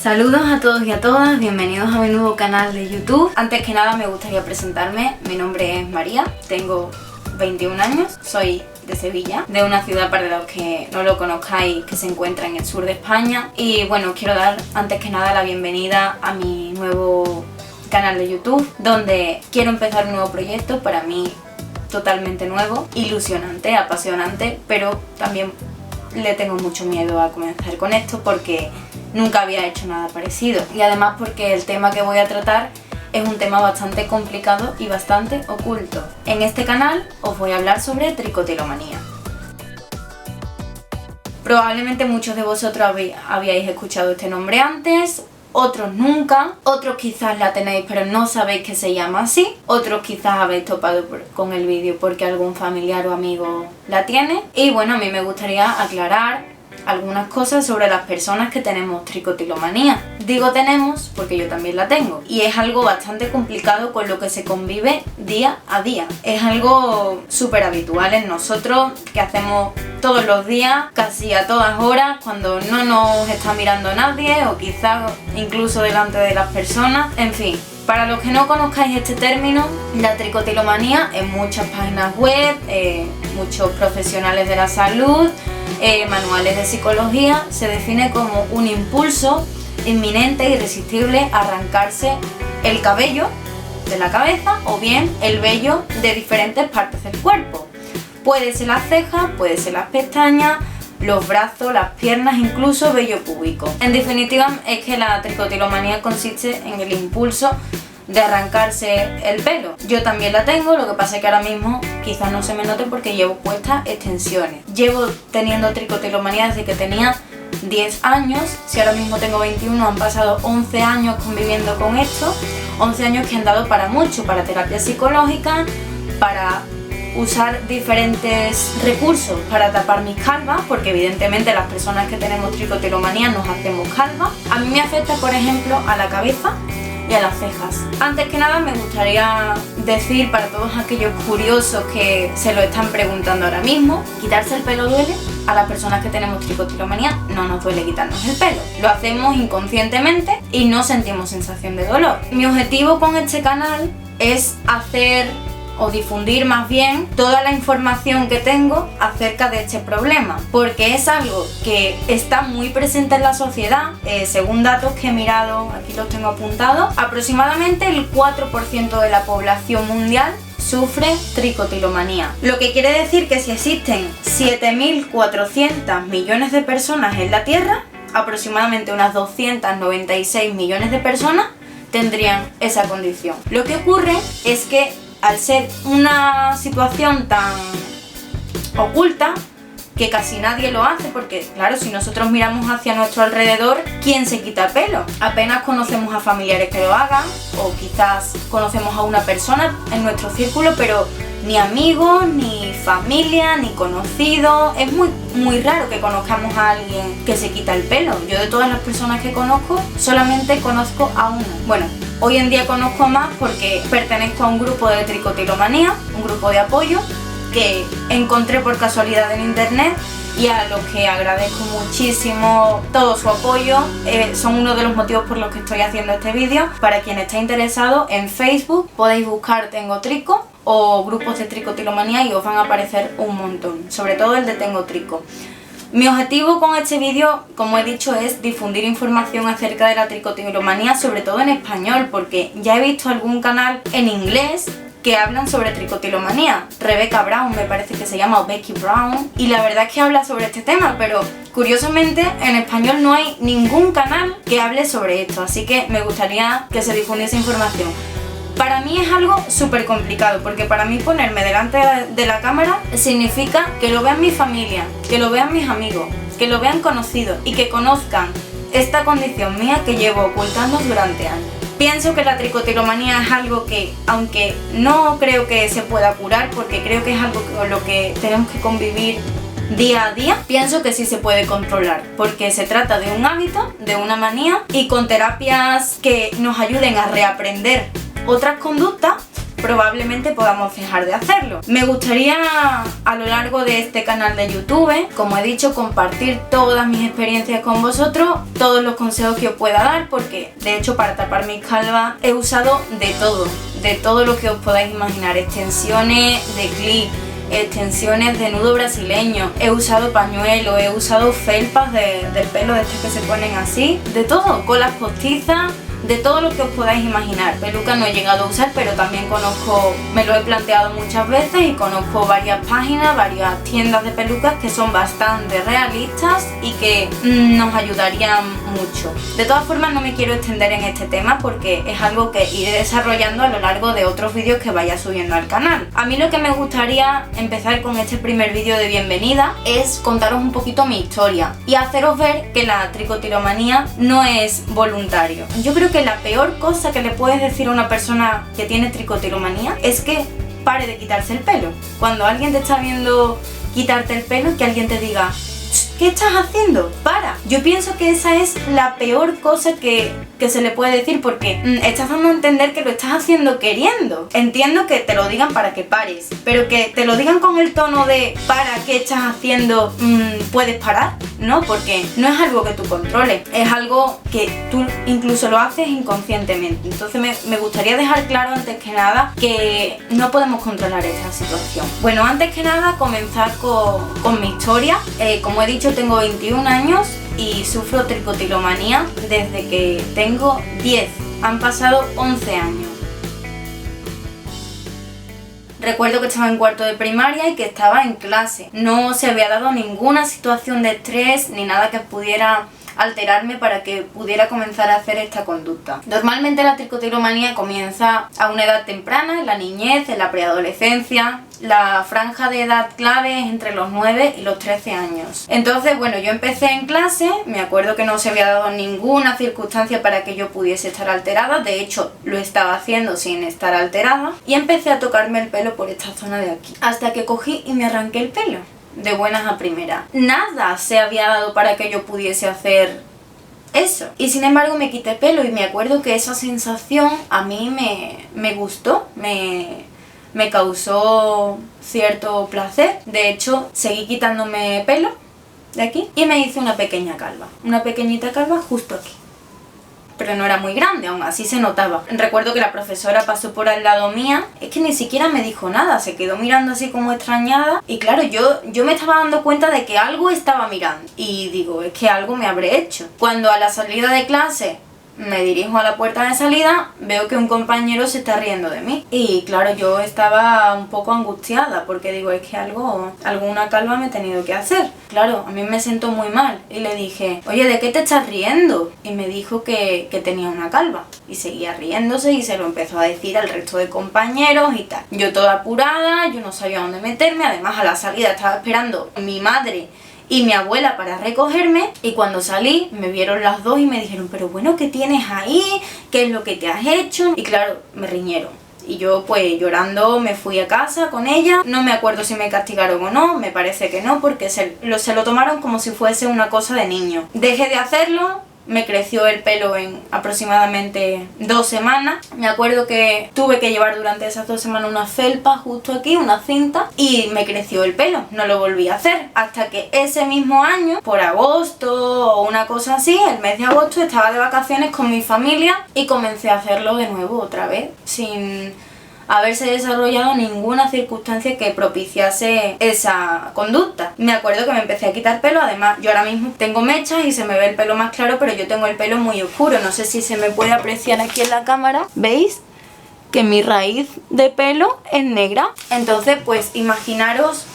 Saludos a todos y a todas, bienvenidos a mi nuevo canal de YouTube. Antes que nada me gustaría presentarme, mi nombre es María, tengo 21 años, soy de Sevilla, de una ciudad para los que no lo conozcáis que se encuentra en el sur de España. Y bueno, quiero dar antes que nada la bienvenida a mi nuevo canal de YouTube, donde quiero empezar un nuevo proyecto para mí totalmente nuevo, ilusionante, apasionante, pero también le tengo mucho miedo a comenzar con esto porque nunca había hecho nada parecido, y además porque el tema que voy a tratar es un tema bastante complicado y bastante oculto. En este canal os voy a hablar sobre tricotilomanía. Probablemente muchos de vosotros habíais escuchado este nombre antes, otros nunca, otros quizás la tenéis pero no sabéis que se llama así, otros quizás habéis topado con el vídeo porque algún familiar o amigo la tiene. Y bueno, a mí me gustaría aclarar algunas cosas sobre las personas que tenemos tricotilomanía. Digo tenemos porque yo también la tengo, y es algo bastante complicado con lo que se convive día a día. Es algo súper habitual en nosotros, que hacemos todos los días, casi a todas horas, cuando no nos está mirando nadie o quizás incluso delante de las personas. En fin, para los que no conozcáis este término, la tricotilomanía, en muchas páginas web, muchos profesionales de la salud, manuales de psicología, se define como un impulso inminente e irresistible a arrancarse el cabello de la cabeza o bien el vello de diferentes partes del cuerpo. Puede ser las cejas, puede ser las pestañas, los brazos, las piernas, incluso vello púbico. En definitiva, es que la tricotilomanía consiste en el impulso de arrancarse el pelo. Yo también la tengo, lo que pasa es que ahora mismo quizás no se me note porque llevo puestas extensiones. Llevo teniendo tricotilomanía desde que tenía 10 años, si ahora mismo tengo 21, han pasado 11 años conviviendo con esto, 11 años que han dado para mucho, para terapia psicológica, para usar diferentes recursos para tapar mis calvas, porque evidentemente las personas que tenemos tricotilomanía nos hacemos calvas. A mí me afecta, por ejemplo, a la cabeza y a las cejas. Antes que nada me gustaría decir para todos aquellos curiosos que se lo están preguntando ahora mismo, ¿quitarse el pelo duele? A las personas que tenemos tricotilomanía no nos duele quitarnos el pelo. Lo hacemos inconscientemente y no sentimos sensación de dolor. Mi objetivo con este canal es hacer o difundir más bien toda la información que tengo acerca de este problema, porque es algo que está muy presente en la sociedad. Según datos que he mirado, aquí los tengo apuntados, aproximadamente el 4% de la población mundial sufre tricotilomanía, lo que quiere decir que si existen 7.400 millones de personas en la Tierra, aproximadamente unas 296 millones de personas tendrían esa condición. Lo que ocurre es que al ser una situación tan oculta que casi nadie lo hace, porque claro, si nosotros miramos hacia nuestro alrededor, ¿quién se quita pelo? Apenas conocemos a familiares que lo hagan, o quizás conocemos a una persona en nuestro círculo, pero ni amigos, ni familia, ni conocidos. Es muy raro que conozcamos a alguien que se quita el pelo. Yo de todas las personas que conozco, solamente conozco a una. Bueno, hoy en día conozco más porque pertenezco a un grupo de tricotilomanía, un grupo de apoyo que encontré por casualidad en internet y a los que agradezco muchísimo todo su apoyo. Son uno de los motivos por los que estoy haciendo este vídeo. Para quien esté interesado, en Facebook podéis buscar Tengo Trico o grupos de tricotilomanía y os van a aparecer un montón, sobre todo el de Tengo Trico. Mi objetivo con este vídeo, como he dicho, es difundir información acerca de la tricotilomanía, sobre todo en español, porque ya he visto algún canal en inglés que hablan sobre tricotilomanía. Rebecca Brown me parece que se llama, o Becky Brown, y la verdad es que habla sobre este tema, pero curiosamente en español no hay ningún canal que hable sobre esto, así que me gustaría que se difundiese información. Para mí es algo súper complicado, porque para mí ponerme delante de la cámara significa que lo vean mi familia, que lo vean mis amigos, que lo vean conocidos y que conozcan esta condición mía que llevo ocultando durante años. Pienso que la tricotilomanía es algo que, aunque no creo que se pueda curar, porque creo que es algo con lo que tenemos que convivir día a día, pienso que sí se puede controlar, porque se trata de un hábito, de una manía, y con terapias que nos ayuden a reaprender otras conductas probablemente podamos dejar de hacerlo. Me gustaría a lo largo de este canal de YouTube, como he dicho, compartir todas mis experiencias con vosotros, todos los consejos que os pueda dar, porque de hecho para tapar mis calvas he usado de todo lo que os podáis imaginar, extensiones de clip, extensiones de nudo brasileño, he usado pañuelos, he usado felpas del pelo de estos que se ponen así, de todo, colas postizas, de todo lo que os podáis imaginar. Peluca no he llegado a usar, pero también conozco, me lo he planteado muchas veces y conozco varias páginas, varias tiendas de pelucas que son bastante realistas y que nos ayudarían mucho. De todas formas, no me quiero extender en este tema porque es algo que iré desarrollando a lo largo de otros vídeos que vaya subiendo al canal. A mí lo que me gustaría empezar con este primer vídeo de bienvenida es contaros un poquito mi historia y haceros ver que la tricotilomanía no es voluntario. Yo creo que la peor cosa que le puedes decir a una persona que tiene tricotilomanía es que pare de quitarse el pelo. Cuando alguien te está viendo quitarte el pelo, que alguien te diga: ¿qué estás haciendo? ¡Para! Yo pienso que esa es la peor cosa que se le puede decir, porque estás dando a entender que lo estás haciendo queriendo. Entiendo que te lo digan para que pares, pero que te lo digan con el tono de ¿para qué estás haciendo? ¿Puedes parar? No, porque no es algo que tú controles, es algo que tú incluso lo haces inconscientemente. Entonces me gustaría dejar claro antes que nada que no podemos controlar esta situación. Bueno, antes que nada comenzar con mi historia. Como he dicho, tengo 21 años y sufro tricotilomanía desde que tengo 10. Han pasado 11 años. Recuerdo que estaba en cuarto de primaria y que estaba en clase. No se había dado ninguna situación de estrés ni nada que pudiera alterarme para que pudiera comenzar a hacer esta conducta. Normalmente la tricotilomanía comienza a una edad temprana, en la niñez, en la preadolescencia. La franja de edad clave es entre los 9 y los 13 años. Entonces, bueno, yo empecé en clase, me acuerdo que no se había dado ninguna circunstancia para que yo pudiese estar alterada, de hecho lo estaba haciendo sin estar alterada, y empecé a tocarme el pelo por esta zona de aquí, hasta que cogí y me arranqué el pelo. De buenas a primeras. Nada se había dado para que yo pudiese hacer eso. Y sin embargo me quité pelo y me acuerdo que esa sensación a mí me gustó, me causó cierto placer. De hecho, seguí quitándome pelo de aquí y me hice una pequeña calva. Una pequeñita calva justo aquí. Pero no era muy grande, aún así se notaba. Recuerdo que la profesora pasó por al lado mía, es que ni siquiera me dijo nada, se quedó mirando así como extrañada. Y claro, yo me estaba dando cuenta de que algo estaba mirando. Y digo, es que algo me habré hecho. Cuando a la salida de clase me dirijo a la puerta de salida, veo que un compañero se está riendo de mí. Y claro, yo estaba un poco angustiada porque digo, es que alguna calva me he tenido que hacer. Claro, a mí me sentó muy mal y le dije, oye, ¿de qué te estás riendo? Y me dijo que tenía una calva. Y seguía riéndose y se lo empezó a decir al resto de compañeros y tal. Yo toda apurada, yo no sabía dónde meterme, además a la salida estaba esperando mi madre y mi abuela para recogerme, y cuando salí me vieron las dos y me dijeron, pero bueno, ¿qué tienes ahí? ¿Qué es lo que te has hecho? Y claro, me riñeron. Y yo pues llorando me fui a casa con ella. No me acuerdo si me castigaron o no, me parece que no, porque se lo tomaron como si fuese una cosa de niño. Dejé de hacerlo. Me creció el pelo en aproximadamente 2 semanas. Me acuerdo que tuve que llevar durante esas 2 semanas una felpa justo aquí, una cinta, y me creció el pelo. No lo volví a hacer hasta que ese mismo año, por agosto o una cosa así, el mes de agosto, estaba de vacaciones con mi familia y comencé a hacerlo de nuevo otra vez, sin haberse desarrollado ninguna circunstancia que propiciase esa conducta. Me acuerdo que me empecé a quitar pelo, además yo ahora mismo tengo mechas y se me ve el pelo más claro, pero yo tengo el pelo muy oscuro, no sé si se me puede apreciar aquí en la cámara, ¿veis? Que mi raíz de pelo es negra. Entonces pues imaginaros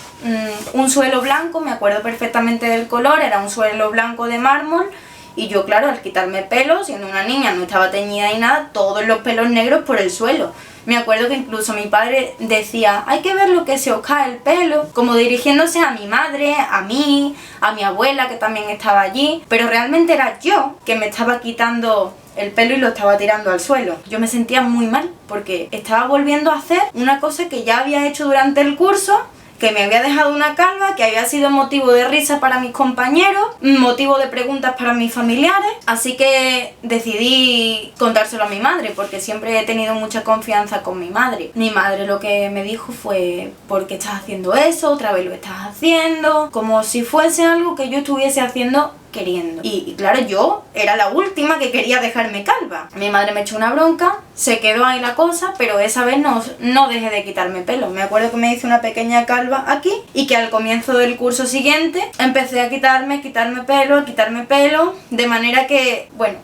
un suelo blanco, me acuerdo perfectamente del color, era un suelo blanco de mármol. Y yo, claro, al quitarme pelo, siendo una niña, no estaba teñida ni nada, todos los pelos negros por el suelo. Me acuerdo que incluso mi padre decía, hay que ver lo que se os cae el pelo, como dirigiéndose a mi madre, a mí, a mi abuela que también estaba allí, pero realmente era yo que me estaba quitando el pelo y lo estaba tirando al suelo. Yo me sentía muy mal porque estaba volviendo a hacer una cosa que ya había hecho durante el curso, que me había dejado una calva, que había sido motivo de risa para mis compañeros, motivo de preguntas para mis familiares, así que decidí contárselo a mi madre, porque siempre he tenido mucha confianza con mi madre. Mi madre lo que me dijo fue: ¿por qué estás haciendo eso? ¿Otra vez lo estás haciendo? Como si fuese algo que yo estuviese haciendo queriendo. Y claro, yo era la última que quería dejarme calva. Mi madre me echó una bronca, se quedó ahí la cosa, pero esa vez no dejé de quitarme pelo. Me acuerdo que me hice una pequeña calva aquí y que al comienzo del curso siguiente empecé a quitarme pelo, de manera que, bueno,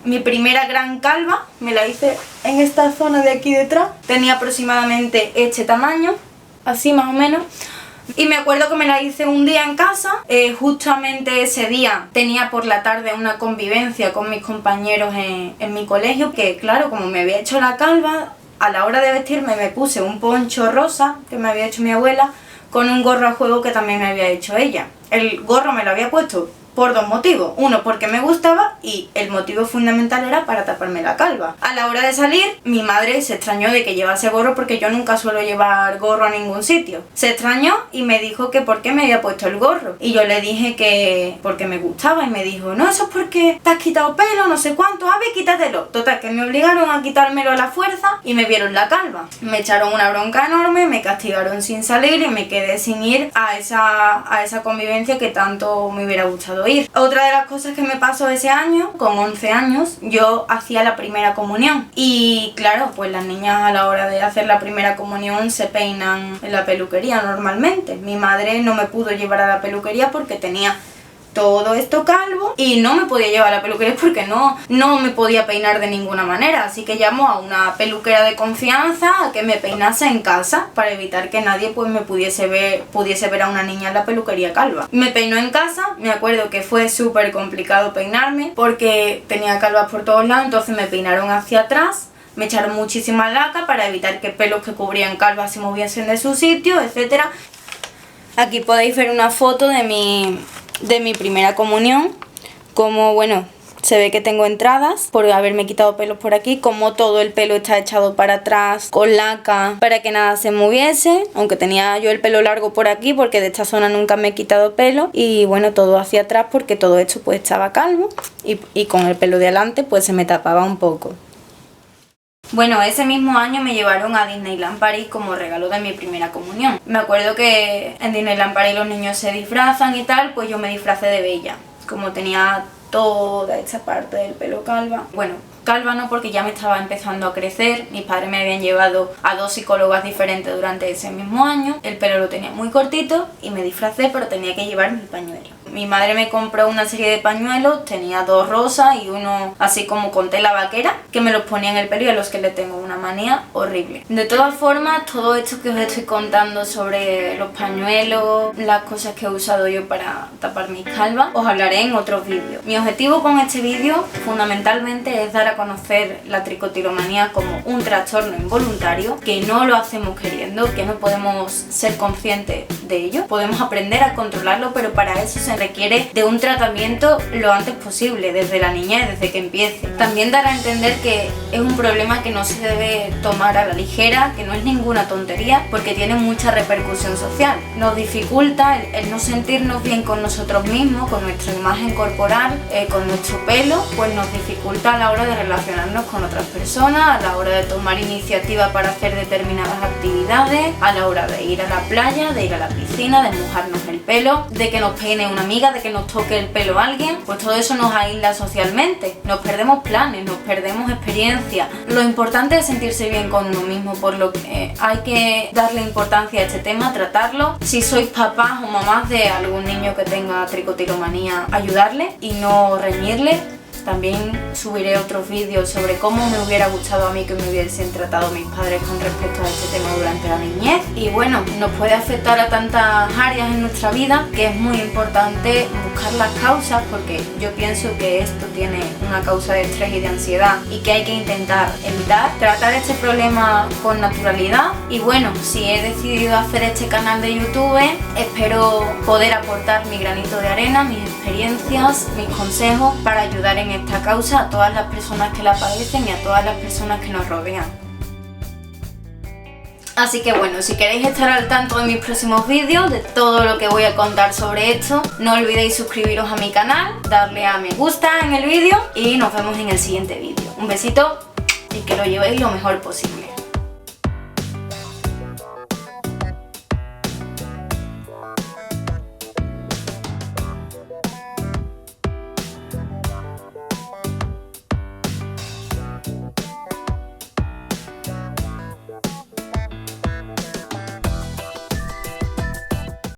mi primera gran calva me la hice en esta zona de aquí detrás. Tenía aproximadamente este tamaño, así más o menos. Y me acuerdo que me la hice un día en casa, justamente ese día tenía por la tarde una convivencia con mis compañeros en mi colegio, que claro, como me había hecho la calva, a la hora de vestirme me puse un poncho rosa que me había hecho mi abuela con un gorro a juego que también me había hecho ella. El gorro me lo había puesto por dos motivos: uno, porque me gustaba, y el motivo fundamental era para taparme la calva. A la hora de salir, mi madre se extrañó de que llevase gorro, porque yo nunca suelo llevar gorro a ningún sitio. Se extrañó y me dijo que por qué me había puesto el gorro, y yo le dije que porque me gustaba, y me dijo: no, eso es porque te has quitado pelo, no sé cuánto, a ver, quítatelo. Total, que me obligaron a quitármelo a la fuerza y me vieron la calva. Me echaron una bronca enorme, me castigaron sin salir y me quedé sin ir a esa convivencia que tanto me hubiera gustado ir. Otra de las cosas que me pasó ese año, con 11 años, yo hacía la primera comunión. Y claro, pues las niñas a la hora de hacer la primera comunión se peinan en la peluquería normalmente. Mi madre no me pudo llevar a la peluquería porque tenía todo esto calvo y no me podía llevar a la peluquería porque no me podía peinar de ninguna manera, así que llamó a una peluquera de confianza a que me peinase en casa para evitar que nadie pues me pudiese ver a una niña en la peluquería calva. Me peinó en casa. Me acuerdo que fue súper complicado peinarme porque tenía calvas por todos lados, entonces me peinaron hacia atrás. Me echaron muchísima laca para evitar que pelos que cubrían calvas se moviesen de su sitio, etc. Aquí podéis ver una foto de mi primera comunión, como bueno, se ve que tengo entradas por haberme quitado pelos por aquí, como todo el pelo está echado para atrás con laca para que nada se moviese, aunque tenía yo el pelo largo por aquí porque de esta zona nunca me he quitado pelo, y bueno, todo hacia atrás porque todo esto pues estaba calvo y con el pelo de adelante pues se me tapaba un poco. Bueno, ese mismo año me llevaron a Disneyland París como regalo de mi primera comunión. Me acuerdo que en Disneyland París los niños se disfrazan y tal, pues yo me disfracé de Bella. Como tenía toda esta parte del pelo calva. Bueno, calva no, porque ya me estaba empezando a crecer. Mis padres me habían llevado a 2 psicólogas diferentes durante ese mismo año. El pelo lo tenía muy cortito y me disfracé, pero tenía que llevar mi pañuelo. Mi madre me compró una serie de pañuelos, tenía 2 rosas y uno así como con tela vaquera, que me los ponía en el pelo y a los que le tengo una manía horrible. De todas formas, todo esto que os estoy contando sobre los pañuelos, las cosas que he usado yo para tapar mis calvas, os hablaré en otros vídeos. Mi objetivo con este vídeo fundamentalmente es dar a conocer la tricotilomanía como un trastorno involuntario, que no lo hacemos queriendo, que no podemos ser conscientes de ello. Podemos aprender a controlarlo, pero para eso se requiere de un tratamiento lo antes posible, desde la niñez, desde que empiece. También dar a entender que es un problema que no se debe tomar a la ligera, que no es ninguna tontería, porque tiene mucha repercusión social. Nos dificulta el no sentirnos bien con nosotros mismos, con nuestra imagen corporal, con nuestro pelo, pues nos dificulta a la hora de relacionarnos con otras personas, a la hora de tomar iniciativa para hacer determinadas actividades, a la hora de ir a la playa, de ir a la piscina, de mojarnos el pelo, de que nos peine una amiga, de que nos toque el pelo a alguien. Pues todo eso nos aísla socialmente, nos perdemos planes, nos perdemos experiencias. Lo importante es sentirse bien con uno mismo, por lo que hay que darle importancia a este tema, tratarlo. Si sois papás o mamás de algún niño que tenga tricotilomanía, ayudarle y no reñirle. También subiré otros vídeos sobre cómo me hubiera gustado a mí que me hubiesen tratado mis padres con respecto a este tema durante la niñez. Y bueno, nos puede afectar a tantas áreas en nuestra vida que es muy importante buscar las causas, porque yo pienso que esto tiene una causa de estrés y de ansiedad y que hay que intentar evitar, tratar este problema con naturalidad. Y bueno, si he decidido hacer este canal de YouTube, espero poder aportar mi granito de arena, mis experiencias, mis consejos para ayudar en esta causa a todas las personas que la padecen y a todas las personas que nos rodean. Así que bueno, si queréis estar al tanto de mis próximos vídeos, de todo lo que voy a contar sobre esto, no olvidéis suscribiros a mi canal, darle a me gusta en el vídeo y nos vemos en el siguiente vídeo. Un besito y que lo llevéis lo mejor posible.